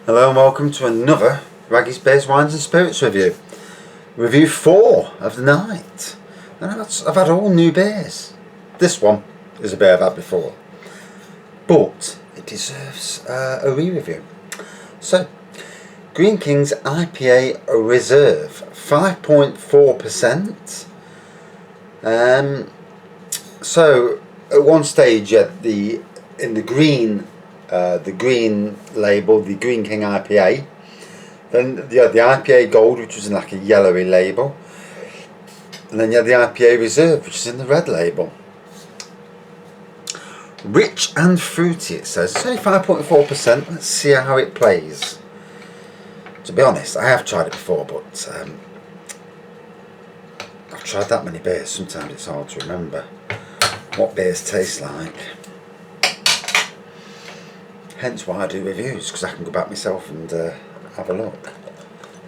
Hello and welcome to another Raggy's Beers, Wines and Spirits review. Review 4 of the night. And I've had all new beers. This one is a beer I've had before, but it deserves a re-review. So, Greene King's IPA Reserve, 5.4%. So at one stage, in the Greene label, the Greene King IPA. Then you had the IPA Gold, which was in like a yellowy label, and then you had the IPA Reserve, which is in the red label. Rich and fruity, it says. It's only 5.4%. Let's see how it plays. To be honest, I have tried it before, but I've tried that many beers. Sometimes it's hard to remember what beers taste like. Hence why I do reviews, because I can go back myself and have a look.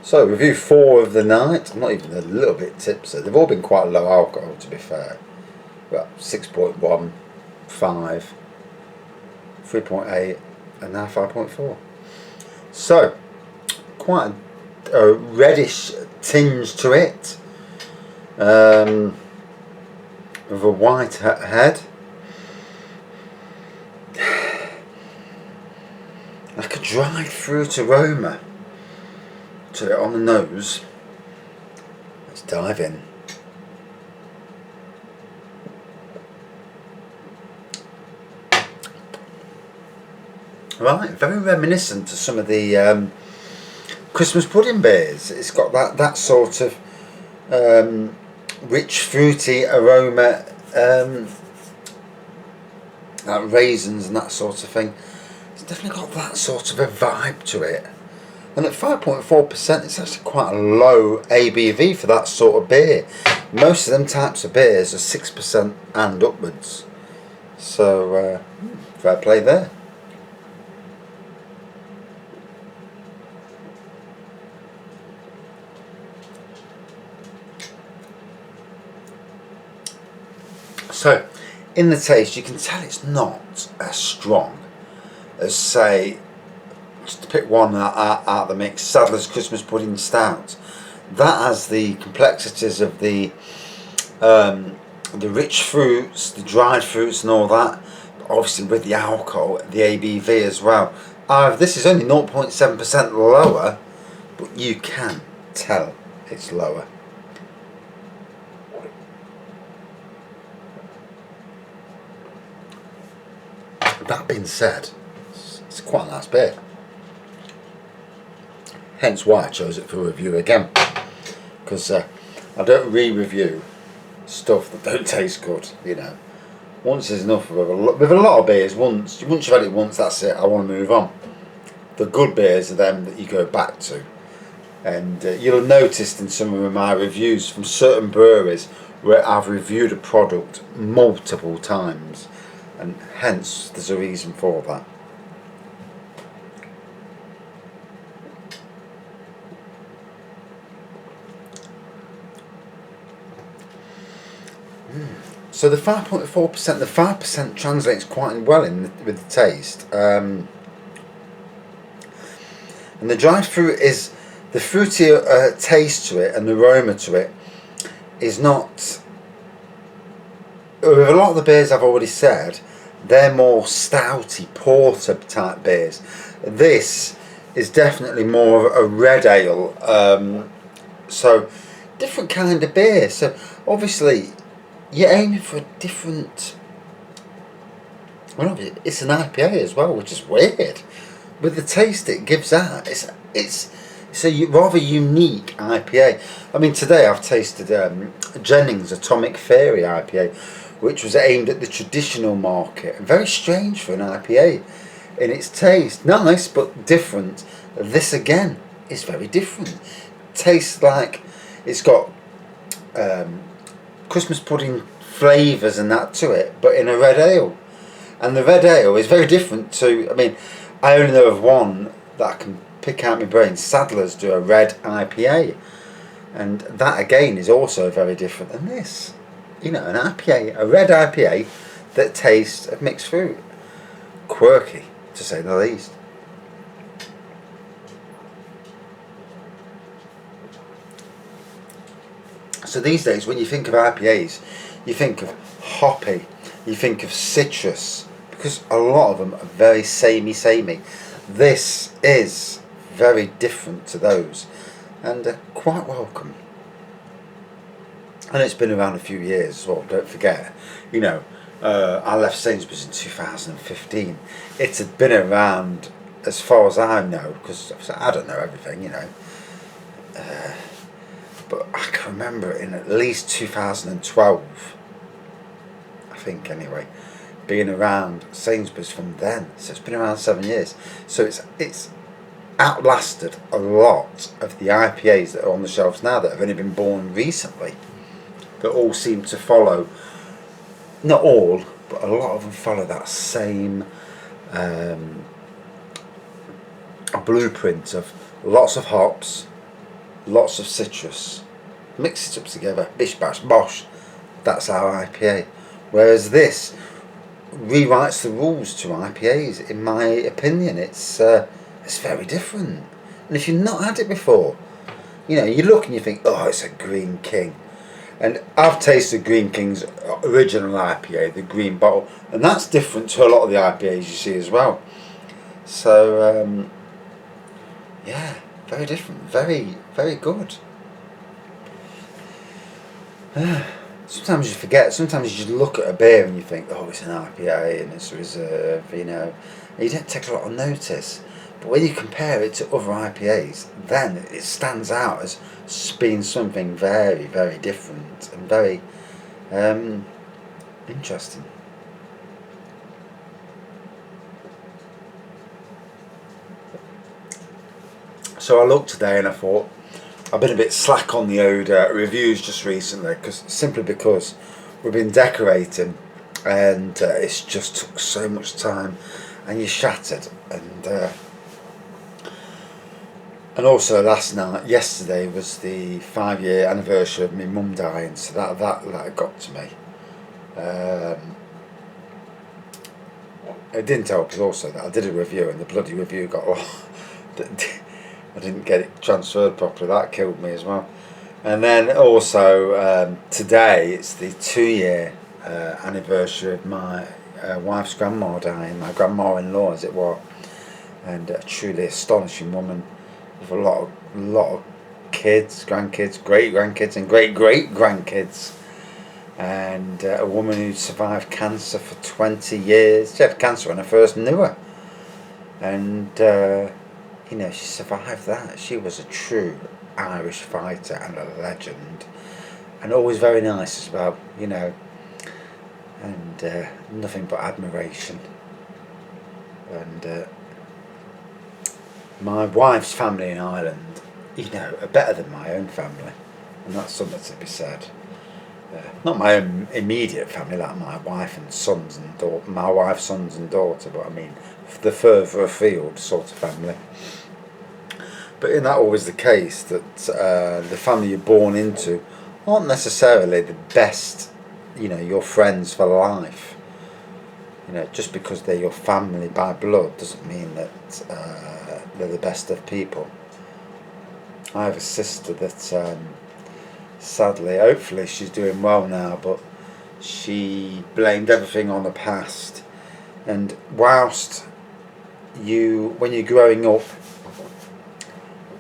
So, review 4 of the night. I'm not even a little bit tipsy. They've all been quite low alcohol, to be fair. Well, 6.1, 5, 3.8, and now 5.4. So, quite a reddish tinge to it. With a white head. Like a dried fruit aroma to it on the nose. Let's dive in. Right, very reminiscent to some of the Christmas pudding beers. It's got that sort of rich fruity aroma, like raisins and that sort of thing. It's definitely got that sort of a vibe to it. And at 5.4%, it's actually quite a low ABV for that sort of beer. Most of them types of beers are 6% and upwards. So, fair play there. So, in the taste, you can tell it's not as strong as, say, just to pick one out of the mix, Sadler's Christmas Pudding Stout. That has the complexities of the rich fruits, the dried fruits and all that, but obviously with the alcohol, the ABV as well. This is only 0.7% lower, but you can tell it's lower. That being said, it's quite a nice beer. Hence why I chose it for review again. Because I don't re-review stuff that don't taste good, you know. Once is enough with a lot of beers. Once you've had it once, that's it, I want to move on. The good beers are them that you go back to. And you'll have noticed in some of my reviews from certain breweries where I've reviewed a product multiple times. And hence there's a reason for that. So the 5.4%, the 5% translates quite well with the taste. And the dried fruit is, the fruity taste to it and the aroma to it is not, with a lot of the beers I've already said, they're more stouty, porter type beers. This is definitely more of a red ale, so different kind of beer. So obviously you're aiming for a different, well, it's an IPA as well, which is weird. With the taste it gives out, it's a rather unique IPA. I mean, today I've tasted Jennings Atomic Fairy IPA, which was aimed at the traditional market. Very strange for an IPA in its taste. Nice, but different. This again is very different. Tastes like it's got Christmas pudding flavours and that to it, but in a red ale. And the red ale is very different to, I mean, I only know of one that I can pick out my brain. Sadler's do a red IPA. And that again is also very different than this. You know, an IPA, a red IPA that tastes of mixed fruit. Quirky, to say the least. So these days, when you think of IPAs, you think of hoppy, you think of citrus, because a lot of them are very samey. This is very different to those, and quite welcome. And it's been around a few years as well, don't forget. You know, I left Sainsbury's in 2015. It had been around as far as I know, because I don't know everything, you know. But I can remember it in at least 2012, I think anyway, being around Sainsbury's from then. So it's been around 7 years. So it's outlasted a lot of the IPAs that are on the shelves now that have only been born recently. That all seem to follow, not all, but a lot of them follow that same blueprint of lots of hops, lots of citrus, mix it up together, bish bash bosh, that's our IPA. Whereas this rewrites the rules to IPAs, in my opinion. It's very different. And if you've not had it before, you know, you look and you think, oh, it's a Greene King. And I've tasted Greene King's original IPA, the green bottle, and that's different to a lot of the IPAs you see as well. So, yeah, very different, very, very good. Sometimes you forget, sometimes you just look at a beer and you think, oh, it's an IPA and it's a reserve, you know, and you don't take a lot of notice. But when you compare it to other IPAs, then it stands out as being something very, very different and very interesting. So I looked today and I thought, I've been a bit slack on the odour reviews just recently, simply because we've been decorating and it's just took so much time and you're shattered. And also yesterday was the 5-year anniversary of my mum dying, so that got to me. It didn't help also that I did a review and the bloody review got I didn't get it transferred properly. That killed me as well. And then also today it's the 2-year anniversary of my wife's grandma dying, my grandma-in-law as it were, and a truly astonishing woman with a lot of kids, grandkids, great-grandkids and great-great-grandkids, and a woman who survived cancer for 20 years. She had cancer when I first knew her, and you know, she survived that. She was a true Irish fighter and a legend, and always very nice as well, you know, and nothing but admiration. And my wife's family in Ireland, you know, are better than my own family, and that's something to be said. Not my own immediate family, like my wife and sons and daughter, my wife's sons and daughter, but I mean the further afield sort of family. But isn't that always the case, that the family you're born into aren't necessarily the best, you know, your friends for life. You know, just because they're your family by blood doesn't mean that they're the best of people. I have a sister that sadly, hopefully she's doing well now, but she blamed everything on the past. And whilst when you're growing up,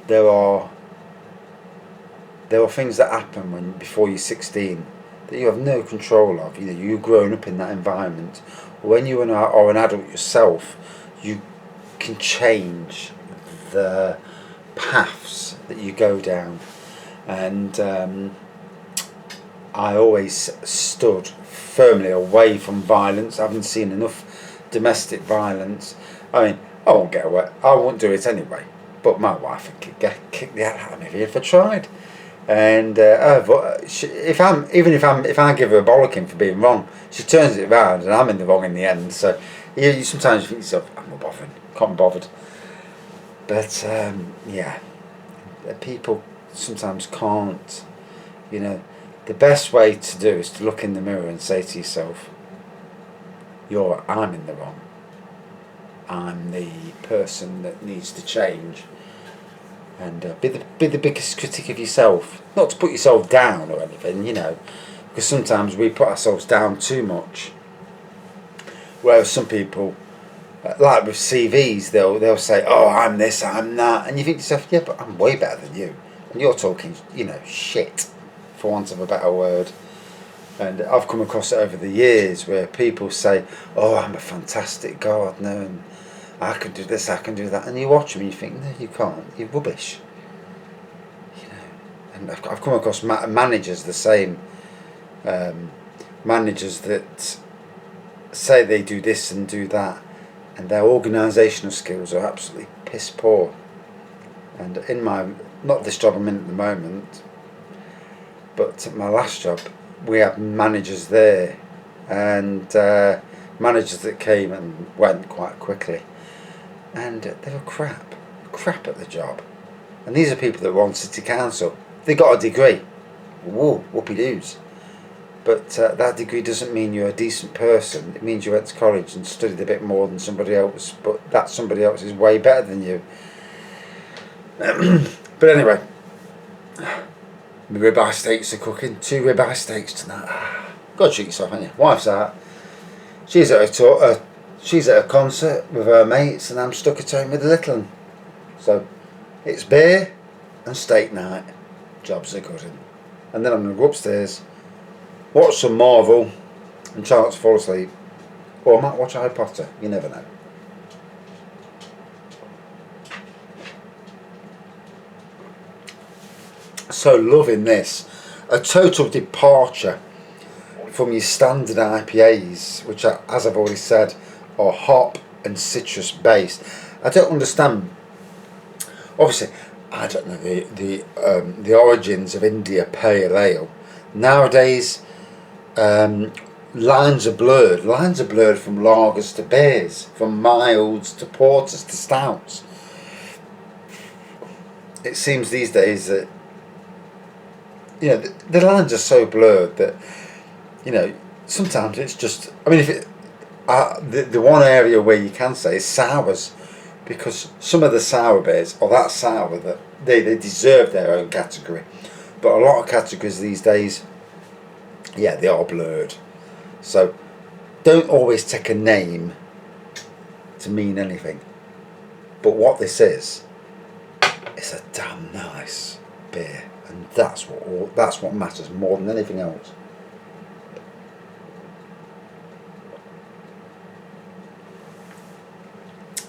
there are things that happen before you're 16 that you have no control of. You know, you've grown up in that environment. When you are an adult yourself, you can change the paths that you go down. And I always stood firmly away from violence. I haven't seen enough domestic violence. I mean, I won't get away. I won't do it anyway. But my wife would kick the hell out of me if I tried. And if I give her a bollocking for being wrong, she turns it around and I'm in the wrong in the end. So you sometimes you think to yourself, I'm not bothering, can't be bothered. But yeah, people sometimes can't. You know, the best way to do is to look in the mirror and say to yourself, I'm in the wrong. I'm the person that needs to change. and be the biggest critic of yourself. Not to put yourself down or anything, you know, because sometimes we put ourselves down too much. Whereas some people, like with CVs, they'll say, "Oh, I'm this, I'm that," and you think to yourself, "Yeah, but I'm way better than you," and you're talking, you know, shit, for want of a better word. And I've come across it over the years where people say, "Oh, I'm a fantastic gardener and I can do this, I can do that," and you watch them and you think, "No, you can't. You're rubbish." You know. And I've come across managers the same, managers that say they do this and do that, and their organisational skills are absolutely piss poor. And in my, not this job I'm in at the moment, but my last job, we had managers there, and managers that came and went quite quickly, and they were crap at the job. And these are people that were on city council. They got a degree, whoa, whoopie doos. But that degree doesn't mean you're a decent person. It means you went to college and studied a bit more than somebody else, but that somebody else is way better than you. But anyway, the ribeye steaks are cooking. 2 ribeye steaks tonight. Got to treat yourself, haven't you? Wife's out. She's at a concert with her mates, and I'm stuck at home with the little one. So it's beer and steak night. Jobs are good. And then I'm going to go upstairs, watch some Marvel, and try not to fall asleep. Or I might watch Harry Potter. You never know. So loving this. A total departure from your standard IPAs, which are, as I've already said, are hop and citrus based. I don't understand. Obviously, I don't know the origins of India Pale Ale. Nowadays, lines are blurred. Lines are blurred from lagers to beers, from milds to porters to stouts. It seems these days that, you know, the lines are so blurred that, you know, sometimes it's just, I mean, if it, the one area where you can say is sours, because some of the sour beers are that sour that they deserve their own category. But a lot of categories these days, yeah, they are blurred. So don't always take a name to mean anything. But what this is a damn nice beer, and that's what matters more than anything else.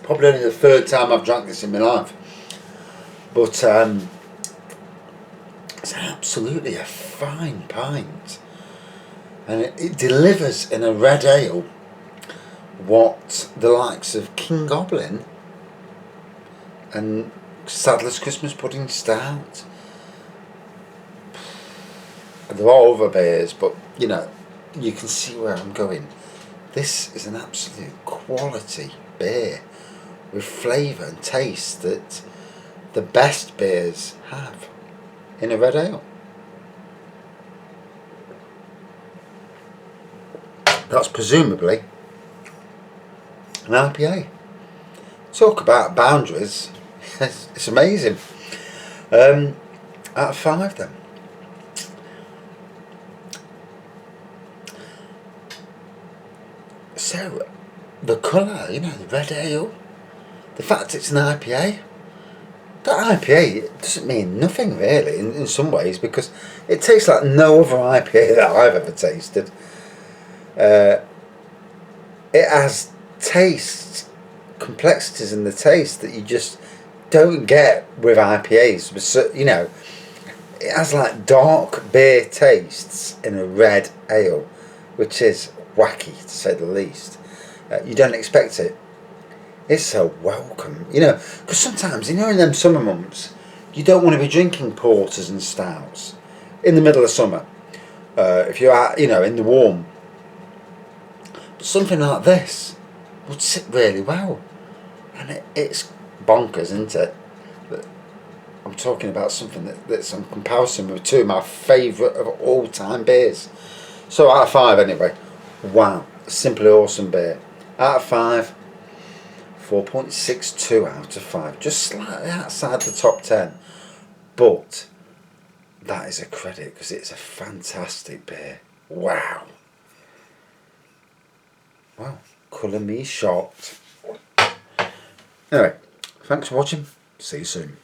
Probably only the 3rd time I've drank this in my life, but it's absolutely a fine pint, and it delivers in a red ale what the likes of King Goblin and Sadler's Christmas Pudding Stout, there are other beers, but you know, you can see where I'm going. This is an absolute quality beer with flavour and taste that the best beers have in a red ale. That's presumably an IPA. Talk about boundaries. It's amazing. Out of 5 then. So the colour, you know, the red ale, the fact it's an IPA, that IPA doesn't mean nothing really in some ways, because it tastes like no other IPA that I've ever tasted. It has tastes, complexities in the taste that you just don't get with IPAs. But, you know, it has like dark beer tastes in a red ale, which is wacky to say the least. You don't expect it. It's so welcome, you know, because sometimes, you know, in them summer months, you don't want to be drinking porters and stouts in the middle of summer. If you're out, you know, in the warm. But something like this would sit really well. And it's bonkers, isn't it? But I'm talking about something that's on comparison with 2 of my favourite of all time beers. So out of 5 anyway. Wow, simply awesome beer. Out of 5, 4.62 out of 5. Just slightly outside the top 10. But that is a credit because it's a fantastic beer. Wow. Wow. Colour me shocked. Anyway, thanks for watching. See you soon.